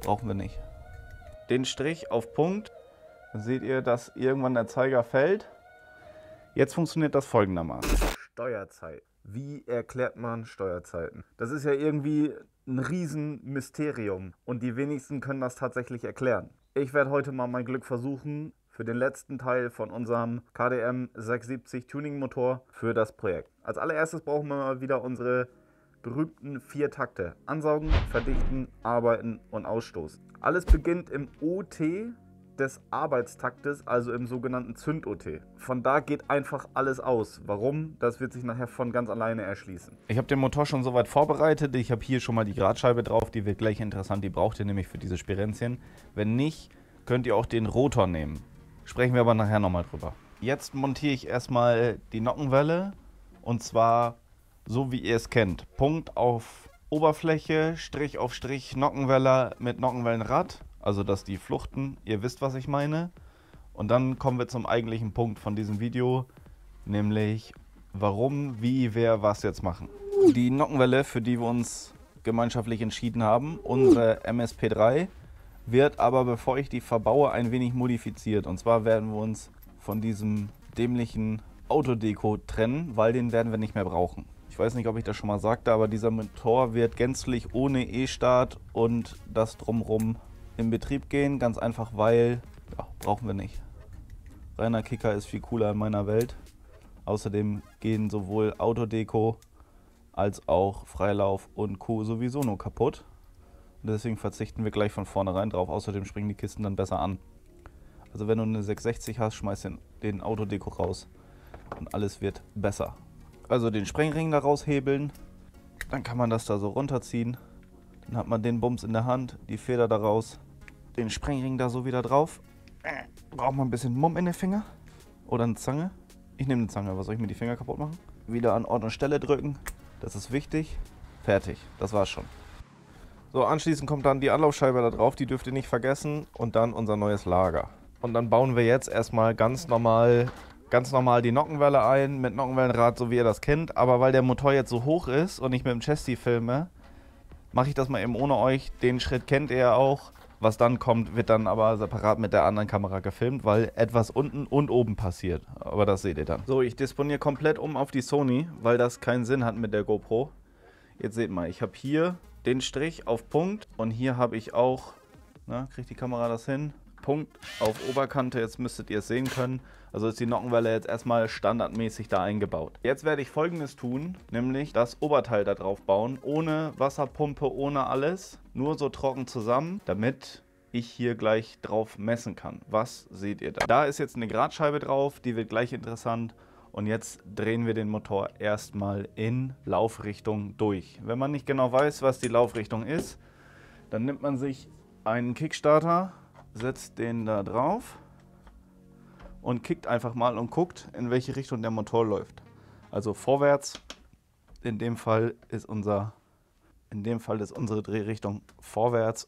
brauchen wir nicht. Den Strich auf Punkt, dann seht ihr, dass irgendwann der Zeiger fällt. Jetzt funktioniert das folgendermaßen. Steuerzeit. Wie erklärt man Steuerzeiten? Das ist ja irgendwie ein Riesenmysterium und die wenigsten können das tatsächlich erklären. Ich werde heute mal mein Glück versuchen für den letzten Teil von unserem KDM 670 Tuning Motor für das Projekt. Als allererstes brauchen wir mal wieder unsere berühmten 4 Takte. Ansaugen, verdichten, arbeiten und ausstoßen. Alles beginnt im OT des Arbeitstaktes, also im sogenannten Zünd-OT. Von da geht einfach alles aus. Warum? Das wird sich nachher von ganz alleine erschließen. Ich habe den Motor schon soweit vorbereitet. Ich habe hier schon mal die Gradscheibe drauf. Die wird gleich interessant. Die braucht ihr nämlich für diese Spirenzchen. Wenn nicht, könnt ihr auch den Rotor nehmen. Sprechen wir aber nachher nochmal drüber. Jetzt montiere ich erstmal die Nockenwelle. Und zwar so, wie ihr es kennt. Punkt auf Oberfläche, Strich auf Strich, Nockenwelle mit Nockenwellenrad. Also, dass die fluchten, ihr wisst, was ich meine. Und dann kommen wir zum eigentlichen Punkt von diesem Video, nämlich warum, wie, wer, was jetzt machen. Die Nockenwelle, für die wir uns gemeinschaftlich entschieden haben, unsere MSP3, wird aber, bevor ich die verbaue, ein wenig modifiziert. Und zwar werden wir uns von diesem dämlichen Autodeko trennen, weil den werden wir nicht mehr brauchen. Ich weiß nicht, ob ich das schon mal sagte, aber dieser Motor wird gänzlich ohne E-Start und das Drumherum in Betrieb gehen, ganz einfach, weil, ja, brauchen wir nicht. Reiner Kicker ist viel cooler in meiner Welt. Außerdem gehen sowohl Autodeko als auch Freilauf und Co. sowieso nur kaputt. Und deswegen verzichten wir gleich von vornherein drauf. Außerdem springen die Kisten dann besser an. Also wenn du eine 660 hast, schmeiß den Autodeko raus und alles wird besser. Also den Sprengring da raushebeln, dann kann man das da so runterziehen. Dann hat man den Bums in der Hand, die Feder da raus. Den Sprengring da so wieder drauf. Braucht man ein bisschen Mumm in den Finger. Oder eine Zange. Ich nehme eine Zange, was soll ich mir die Finger kaputt machen? Wieder an Ort und Stelle drücken. Das ist wichtig. Fertig, das war's schon. So, anschließend kommt dann die Anlaufscheibe da drauf, die dürft ihr nicht vergessen. Und dann unser neues Lager. Und dann bauen wir jetzt erstmal ganz normal die Nockenwelle ein, mit Nockenwellenrad, so wie ihr das kennt. Aber weil der Motor jetzt so hoch ist und ich mit dem Chassis filme, mache ich das mal eben ohne euch. Den Schritt kennt ihr ja auch. Was dann kommt, wird dann aber separat mit der anderen Kamera gefilmt, weil etwas unten und oben passiert. Aber das seht ihr dann. So, ich disponiere komplett um auf die Sony, weil das keinen Sinn hat mit der GoPro. Jetzt seht mal, ich habe hier den Strich auf Punkt und hier habe ich auch, kriegt die Kamera das hin? Punkt auf Oberkante, jetzt müsstet ihr es sehen können. Also ist die Nockenwelle jetzt erstmal standardmäßig da eingebaut. Jetzt werde ich Folgendes tun, nämlich das Oberteil da drauf bauen, ohne Wasserpumpe, ohne alles, nur so trocken zusammen, damit ich hier gleich drauf messen kann. Was seht ihr da? Da ist jetzt eine Gradscheibe drauf, die wird gleich interessant. Und jetzt drehen wir den Motor erstmal in Laufrichtung durch. Wenn man nicht genau weiß, was die Laufrichtung ist, dann nimmt man sich einen Kickstarter, setzt den da drauf und kickt einfach mal und guckt, in welche Richtung der Motor läuft. Also vorwärts, in dem Fall ist unsere Drehrichtung vorwärts.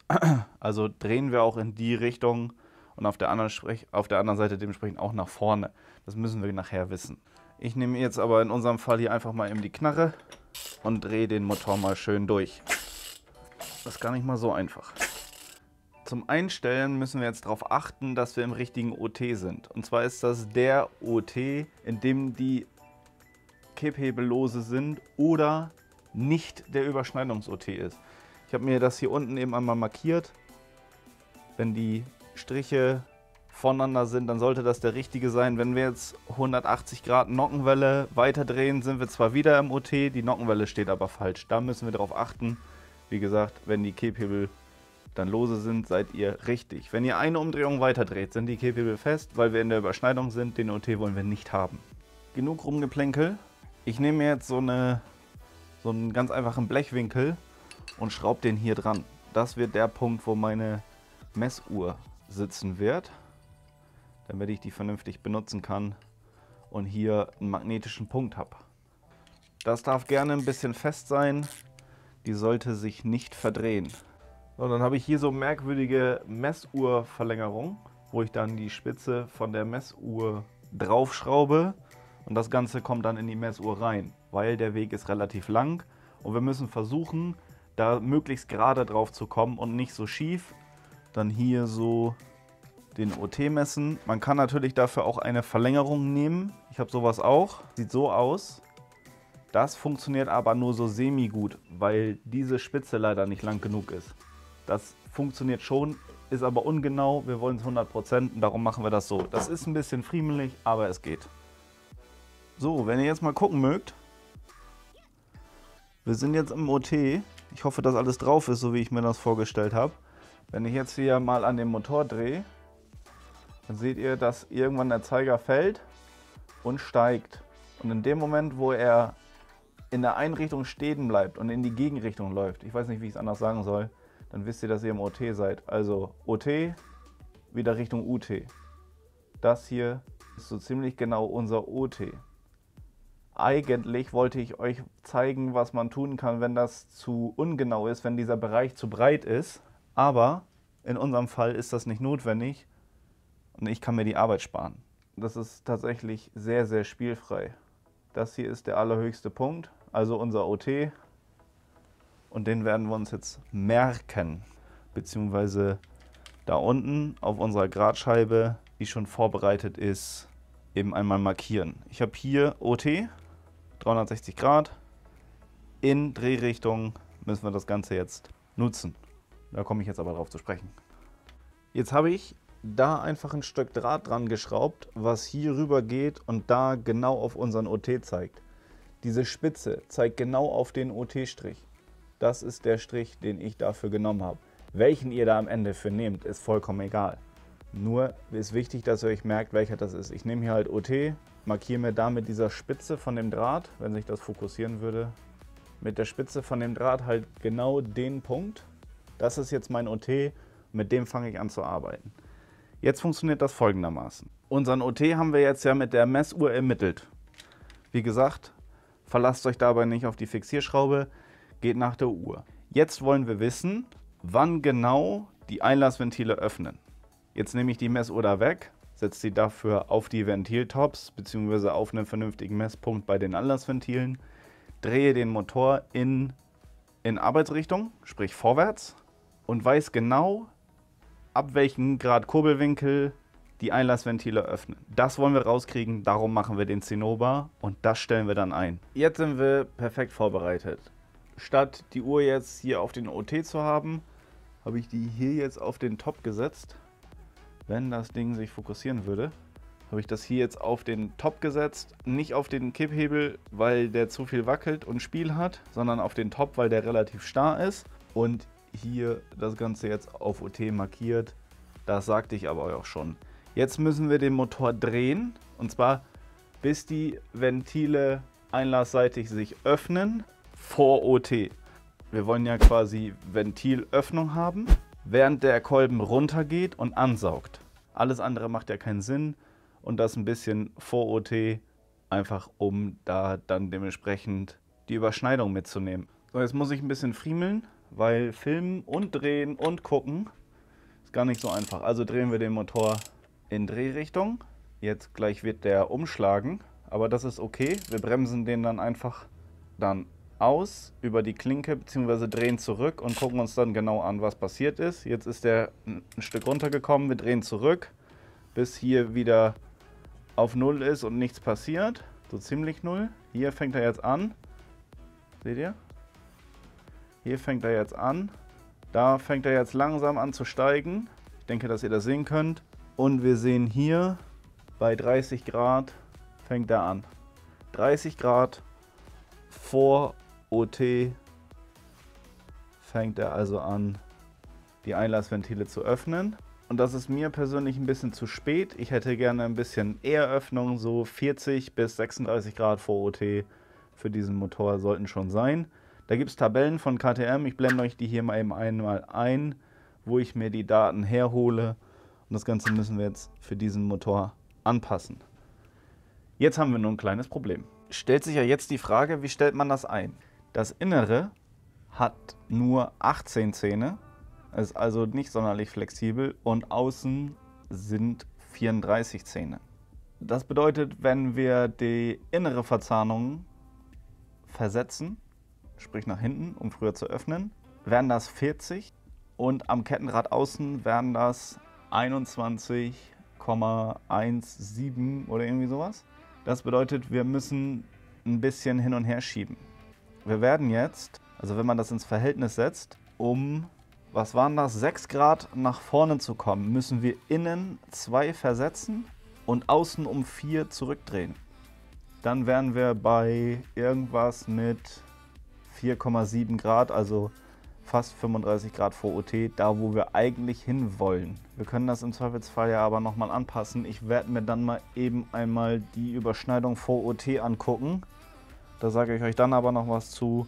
Also drehen wir auch in die Richtung und auf der anderen Seite dementsprechend auch nach vorne. Das müssen wir nachher wissen. Ich nehme jetzt aber in unserem Fall hier einfach mal eben die Knarre und drehe den Motor mal schön durch. Das ist gar nicht mal so einfach. Zum Einstellen müssen wir jetzt darauf achten, dass wir im richtigen OT sind. Und zwar ist das der OT, in dem die Kipphebellose sind oder nicht der Überschneidungs-OT ist. Ich habe mir das hier unten eben einmal markiert. Wenn die Striche voneinander sind, dann sollte das der richtige sein. Wenn wir jetzt 180 Grad Nockenwelle weiterdrehen, sind wir zwar wieder im OT, die Nockenwelle steht aber falsch. Da müssen wir darauf achten. Wie gesagt, wenn die Kipphebel dann lose sind, seid ihr richtig. Wenn ihr eine Umdrehung weiterdreht, sind die Kipphebel fest, weil wir in der Überschneidung sind. Den OT wollen wir nicht haben. Genug Rumgeplänkel. Ich nehme mir jetzt so einen ganz einfachen Blechwinkel und schraube den hier dran. Das wird der Punkt, wo meine Messuhr sitzen wird, damit ich die vernünftig benutzen kann und hier einen magnetischen Punkt habe. Das darf gerne ein bisschen fest sein. Die sollte sich nicht verdrehen. So, dann habe ich hier so merkwürdige Messuhrverlängerung, wo ich dann die Spitze von der Messuhr draufschraube und das Ganze kommt dann in die Messuhr rein, weil der Weg ist relativ lang und wir müssen versuchen, da möglichst gerade drauf zu kommen und nicht so schief, Dann hier so den OT messen. Man kann natürlich dafür auch eine Verlängerung nehmen. Ich habe sowas auch. Sieht so aus. Das funktioniert aber nur so semi-gut, weil diese Spitze leider nicht lang genug ist. Das funktioniert schon, ist aber ungenau. Wir wollen es 100% und darum machen wir das so. Das ist ein bisschen friemelig, aber es geht. So, wenn ihr jetzt mal gucken mögt. Wir sind jetzt im OT. Ich hoffe, dass alles drauf ist, so wie ich mir das vorgestellt habe. Wenn ich jetzt hier mal an dem Motor drehe, dann seht ihr, dass irgendwann der Zeiger fällt und steigt. Und in dem Moment, wo er in der einen Richtung stehen bleibt und in die Gegenrichtung läuft, ich weiß nicht, wie ich es anders sagen soll, dann wisst ihr, dass ihr im OT seid. Also OT, wieder Richtung UT. Das hier ist so ziemlich genau unser OT. Eigentlich wollte ich euch zeigen, was man tun kann, wenn das zu ungenau ist, wenn dieser Bereich zu breit ist. Aber in unserem Fall ist das nicht notwendig und ich kann mir die Arbeit sparen. Das ist tatsächlich sehr, sehr spielfrei. Das hier ist der allerhöchste Punkt, also unser OT. Und den werden wir uns jetzt merken. Beziehungsweise da unten auf unserer Gradscheibe, die schon vorbereitet ist, eben einmal markieren. Ich habe hier OT, 360 Grad. In Drehrichtung müssen wir das Ganze jetzt nutzen. Da komme ich jetzt aber drauf zu sprechen. Jetzt habe ich da einfach ein Stück Draht dran geschraubt, was hier rüber geht und da genau auf unseren OT zeigt. Diese Spitze zeigt genau auf den OT-Strich. Das ist der Strich, den ich dafür genommen habe. Welchen ihr da am Ende für nehmt, ist vollkommen egal. Nur ist wichtig, dass ihr euch merkt, welcher das ist. Ich nehme hier halt OT, markiere mir da mit dieser Spitze von dem Draht, wenn sich das fokussieren würde, mit der Spitze von dem Draht halt genau den Punkt. Das ist jetzt mein OT, mit dem fange ich an zu arbeiten. Jetzt funktioniert das folgendermaßen. Unseren OT haben wir jetzt ja mit der Messuhr ermittelt. Wie gesagt, verlasst euch dabei nicht auf die Fixierschraube, geht nach der Uhr. Jetzt wollen wir wissen, wann genau die Einlassventile öffnen. Jetzt nehme ich die Messuhr da weg, setze sie dafür auf die Ventiltops bzw. auf einen vernünftigen Messpunkt bei den Einlassventilen, drehe den Motor in Arbeitsrichtung, sprich vorwärts, und weiß genau, ab welchem Grad Kurbelwinkel die Einlassventile öffnen. Das wollen wir rauskriegen, darum machen wir den Zinnober und das stellen wir dann ein. Jetzt sind wir perfekt vorbereitet. Statt die Uhr jetzt hier auf den OT zu haben, habe ich die hier jetzt auf den Top gesetzt. Wenn das Ding sich fokussieren würde, habe ich das hier jetzt auf den Top gesetzt. Nicht auf den Kipphebel, weil der zu viel wackelt und Spiel hat, sondern auf den Top, weil der relativ starr ist. Und hier das Ganze jetzt auf OT markiert. Das sagte ich aber auch schon. Jetzt müssen wir den Motor drehen. Und zwar bis die Ventile einlassseitig sich öffnen vor OT. Wir wollen ja quasi Ventilöffnung haben, während der Kolben runtergeht und ansaugt. Alles andere macht ja keinen Sinn und das ein bisschen vor OT, einfach um da dann dementsprechend die Überschneidung mitzunehmen. So, jetzt muss ich ein bisschen friemeln, weil filmen und drehen und gucken ist gar nicht so einfach. Also drehen wir den Motor in Drehrichtung. Jetzt gleich wird der umschlagen, aber das ist okay. Wir bremsen den dann einfach dann aus über die Klinke bzw. drehen zurück und gucken uns dann genau an, was passiert ist. Jetzt ist der ein Stück runtergekommen, wir drehen zurück, bis hier wieder auf 0 ist und nichts passiert. So ziemlich 0. Hier fängt er jetzt an. Seht ihr? Hier fängt er jetzt an. Da fängt er jetzt langsam an zu steigen. Ich denke, dass ihr das sehen könnt. Und wir sehen hier bei 30 Grad fängt er an. 30 Grad vor OT fängt er also an, die Einlassventile zu öffnen. Und das ist mir persönlich ein bisschen zu spät. Ich hätte gerne ein bisschen eher Öffnung, so 40 bis 36 Grad vor OT für diesen Motor sollten schon sein. Da gibt es Tabellen von KTM, ich blende euch die hier mal eben einmal ein, wo ich mir die Daten herhole. Und das Ganze müssen wir jetzt für diesen Motor anpassen. Jetzt haben wir nur ein kleines Problem. Stellt sich ja jetzt die Frage, wie stellt man das ein? Das Innere hat nur 18 Zähne, ist also nicht sonderlich flexibel und außen sind 34 Zähne. Das bedeutet, wenn wir die innere Verzahnung versetzen, sprich nach hinten, um früher zu öffnen, wären das 40 und am Kettenrad außen wären das 21,17 oder irgendwie sowas. Das bedeutet, wir müssen ein bisschen hin und her schieben. Wir werden jetzt, also wenn man das ins Verhältnis setzt, um, was waren das, 6 Grad nach vorne zu kommen, müssen wir innen 2 versetzen und außen um 4 zurückdrehen. Dann wären wir bei irgendwas mit 4,7 Grad, also fast 35 Grad vor OT, da wo wir eigentlich hin wollen. Wir können das im Zweifelsfall ja aber nochmal anpassen. Ich werde mir dann mal eben einmal die Überschneidung vor OT angucken. Da sage ich euch dann aber noch was zu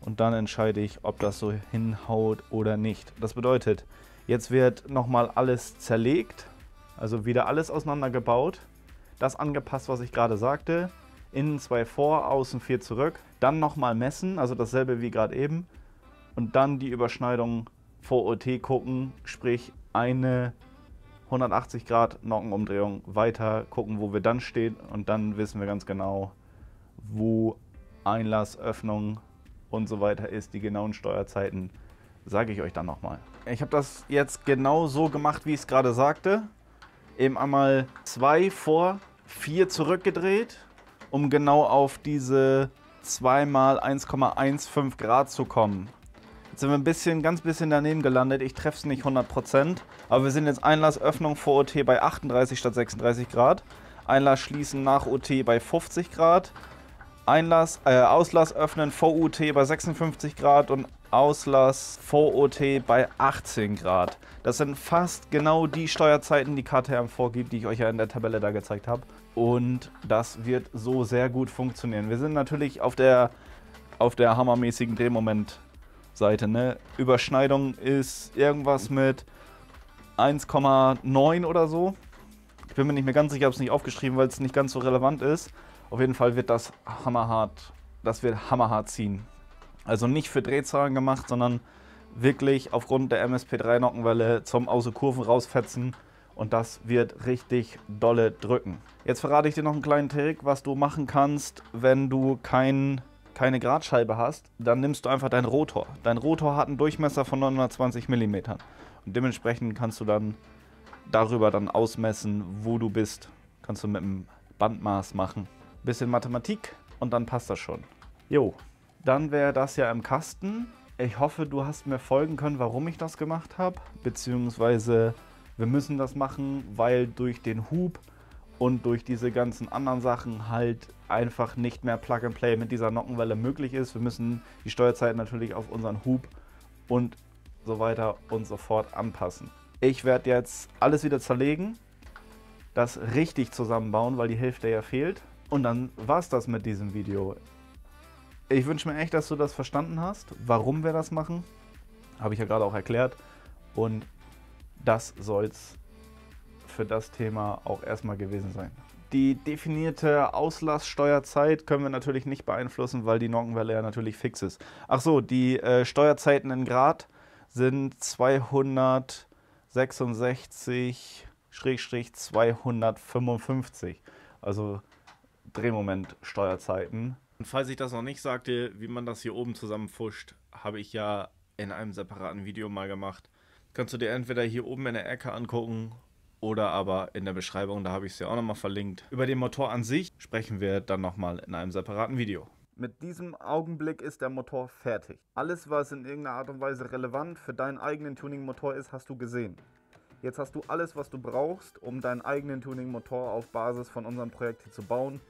und dann entscheide ich, ob das so hinhaut oder nicht. Das bedeutet, jetzt wird nochmal alles zerlegt, also wieder alles auseinandergebaut, das angepasst, was ich gerade sagte, innen 2 vor, außen 4 zurück, dann nochmal messen, also dasselbe wie gerade eben und dann die Überschneidung vor OT gucken, sprich eine 180 Grad Nockenumdrehung weiter gucken, wo wir dann stehen und dann wissen wir ganz genau, wo Einlass, Öffnung und so weiter ist. Die genauen Steuerzeiten sage ich euch dann nochmal. Ich habe das jetzt genau so gemacht, wie ich es gerade sagte. Eben einmal 2 vor, 4 zurückgedreht, um genau auf diese 2 mal 1,15 Grad zu kommen. Jetzt sind wir ganz bisschen daneben gelandet. Ich treffe es nicht 100%, aber wir sind jetzt Einlass, Öffnung vor OT bei 38 statt 36 Grad. Einlass schließen nach OT bei 50 Grad. Auslass öffnen vor OT bei 56 Grad und Auslass vor OT bei 18 Grad. Das sind fast genau die Steuerzeiten, die KTM vorgibt, die ich euch ja in der Tabelle da gezeigt habe. Und das wird so sehr gut funktionieren. Wir sind natürlich auf der hammermäßigen Drehmoment-Seite. Ne? Überschneidung ist irgendwas mit 1,9 oder so. Ich bin mir nicht mehr ganz sicher, ich habe es nicht aufgeschrieben, weil es nicht ganz so relevant ist. Auf jeden Fall wird das hammerhart ziehen. Also nicht für Drehzahlen gemacht, sondern wirklich aufgrund der MSP3 Nockenwelle zum außer Kurven rausfetzen und das wird richtig dolle drücken. Jetzt verrate ich dir noch einen kleinen Trick, was du machen kannst, wenn du keine Gradscheibe hast. Dann nimmst du einfach deinen Rotor. Dein Rotor hat einen Durchmesser von 920 mm und dementsprechend kannst du dann darüber ausmessen, wo du bist. Kannst du mit dem Bandmaß machen. Bisschen Mathematik und dann passt das schon. Jo, dann wäre das ja im Kasten. Ich hoffe, du hast mir folgen können, warum ich das gemacht habe. Beziehungsweise wir müssen das machen, weil durch den Hub und durch diese ganzen anderen Sachen halt einfach nicht mehr Plug and Play mit dieser Nockenwelle möglich ist. Wir müssen die Steuerzeit natürlich auf unseren Hub und so weiter und so fort anpassen. Ich werde jetzt alles wieder zerlegen, das richtig zusammenbauen, weil die Hälfte ja fehlt. Und dann war es das mit diesem Video. Ich wünsche mir echt, dass du das verstanden hast, warum wir das machen. Habe ich ja gerade auch erklärt. Und das soll es für das Thema auch erstmal gewesen sein. Die definierte Auslasssteuerzeit können wir natürlich nicht beeinflussen, weil die Nockenwelle ja natürlich fix ist. Ach so, die Steuerzeiten in Grad sind 266/255. Also Drehmoment-Steuerzeiten. Und falls ich das noch nicht sagte, wie man das hier oben zusammenfuscht, habe ich ja in einem separaten Video mal gemacht. Kannst du dir entweder hier oben in der Ecke angucken oder aber in der Beschreibung, da habe ich es ja auch nochmal verlinkt. Über den Motor an sich sprechen wir dann nochmal in einem separaten Video. Mit diesem Augenblick ist der Motor fertig. Alles, was in irgendeiner Art und Weise relevant für deinen eigenen Tuning-Motor ist, hast du gesehen. Jetzt hast du alles, was du brauchst, um deinen eigenen Tuning-Motor auf Basis von unserem Projekt hier zu bauen.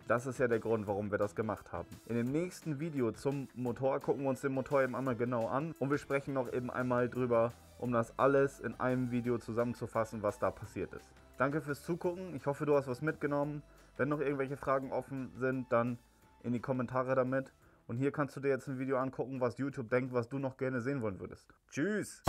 Das ist ja der Grund, warum wir das gemacht haben. In dem nächsten Video zum Motor gucken wir uns den Motor eben einmal genau an und wir sprechen noch eben einmal drüber, um das alles in einem Video zusammenzufassen, was da passiert ist. Danke fürs Zugucken, ich hoffe, du hast was mitgenommen. Wenn noch irgendwelche Fragen offen sind, dann in die Kommentare damit. Und hier kannst du dir jetzt ein Video angucken, was YouTube denkt, was du noch gerne sehen wollen würdest. Tschüss!